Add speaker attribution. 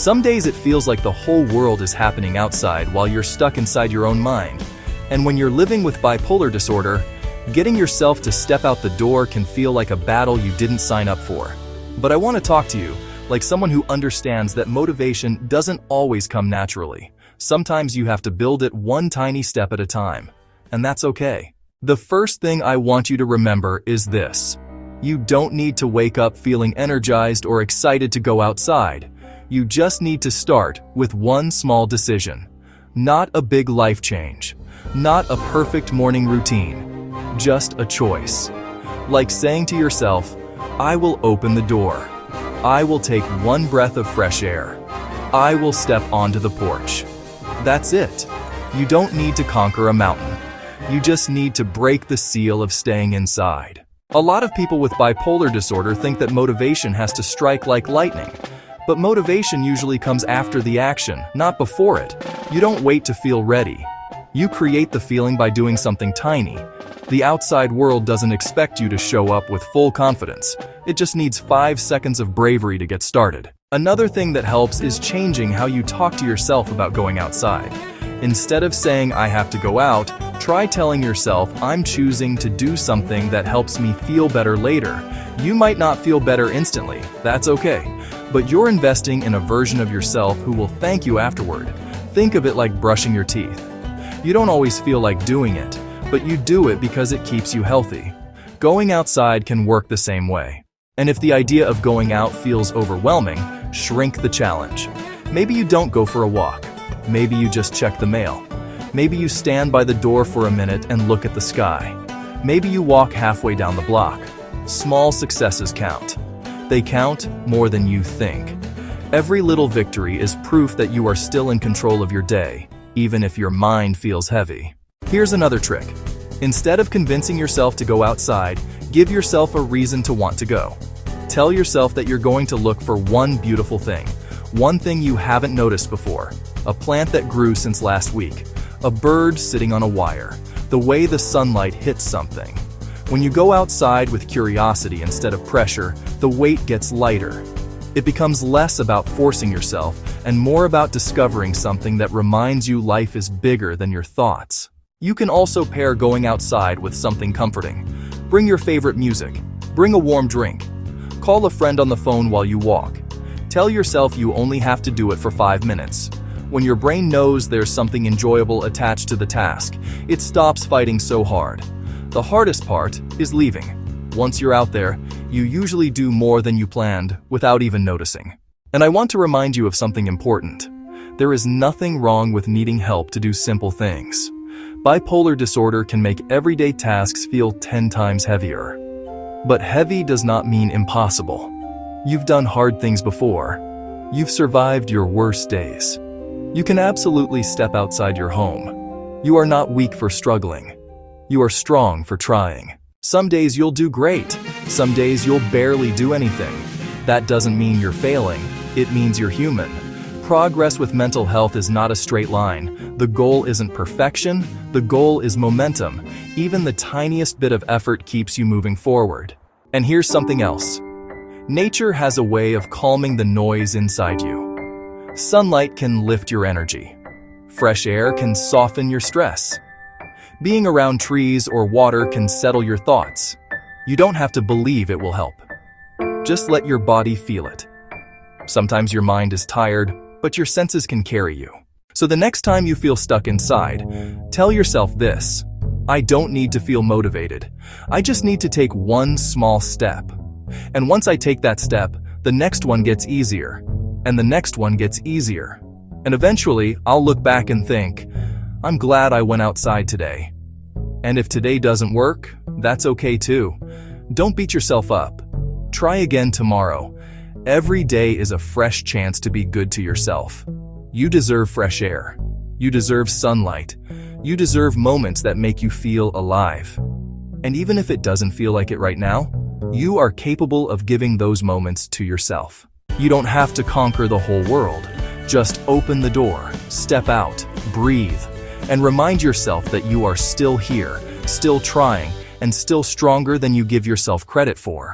Speaker 1: Some days it feels like the whole world is happening outside while you're stuck inside your own mind. And when you're living with bipolar disorder, getting yourself to step out the door can feel like a battle you didn't sign up for. But I want to talk to you like someone who understands that motivation doesn't always come naturally. Sometimes you have to build it one tiny step at a time, and that's okay. The first thing I want you to remember is this. You don't need to wake up feeling energized or excited to go outside. You just need to start with one small decision. Not a big life change. Not a perfect morning routine. Just a choice. Like saying to yourself, I will open the door. I will take one breath of fresh air. I will step onto the porch. That's it. You don't need to conquer a mountain. You just need to break the seal of staying inside. A lot of people with bipolar disorder think that motivation has to strike like lightning. But motivation usually comes after the action, not before it. You don't wait to feel ready. You create the feeling by doing something tiny. The outside world doesn't expect you to show up with full confidence. It just needs 5 seconds of bravery to get started. Another thing that helps is changing how you talk to yourself about going outside. Instead of saying, I have to go out, try telling yourself, I'm choosing to do something that helps me feel better later. You might not feel better instantly, that's okay. But you're investing in a version of yourself who will thank you afterward. Think of it like brushing your teeth. You don't always feel like doing it, but you do it because it keeps you healthy. Going outside can work the same way. And if the idea of going out feels overwhelming, shrink the challenge. Maybe you don't go for a walk. Maybe you just check the mail. Maybe you stand by the door for a minute and look at the sky. Maybe you walk halfway down the block. Small successes count. They count more than you think. Every little victory is proof that you are still in control of your day, even if your mind feels heavy. Here's another trick. Instead of convincing yourself to go outside, give yourself a reason to want to go. Tell yourself that you're going to look for one beautiful thing, one thing you haven't noticed before, a plant that grew since last week, a bird sitting on a wire, the way the sunlight hits something. When you go outside with curiosity instead of pressure, the weight gets lighter. It becomes less about forcing yourself and more about discovering something that reminds you life is bigger than your thoughts. You can also pair going outside with something comforting. Bring your favorite music. Bring a warm drink. Call a friend on the phone while you walk. Tell yourself you only have to do it for 5 minutes. When your brain knows there's something enjoyable attached to the task, it stops fighting so hard. The hardest part is leaving. Once you're out there, you usually do more than you planned without even noticing. And I want to remind you of something important. There is nothing wrong with needing help to do simple things. Bipolar disorder can make everyday tasks feel 10 times heavier. But heavy does not mean impossible. You've done hard things before. You've survived your worst days. You can absolutely step outside your home. You are not weak for struggling. You are strong for trying. Some days you'll do great. Some days you'll barely do anything. That doesn't mean you're failing. It means you're human. Progress with mental health is not a straight line. The goal isn't perfection. The goal is momentum. Even the tiniest bit of effort keeps you moving forward. And here's something else. Nature has a way of calming the noise inside you. Sunlight can lift your energy. Fresh air can soften your stress. Being around trees or water can settle your thoughts. You don't have to believe it will help. Just let your body feel it. Sometimes your mind is tired, but your senses can carry you. So the next time you feel stuck inside, tell yourself this: I don't need to feel motivated. I just need to take one small step. And once I take that step, the next one gets easier. And the next one gets easier. And eventually, I'll look back and think, I'm glad I went outside today. And if today doesn't work, that's okay too. Don't beat yourself up. Try again tomorrow. Every day is a fresh chance to be good to yourself. You deserve fresh air. You deserve sunlight. You deserve moments that make you feel alive. And even if it doesn't feel like it right now, you are capable of giving those moments to yourself. You don't have to conquer the whole world. Just open the door, step out, breathe, and remind yourself that you are still here, still trying, and still stronger than you give yourself credit for.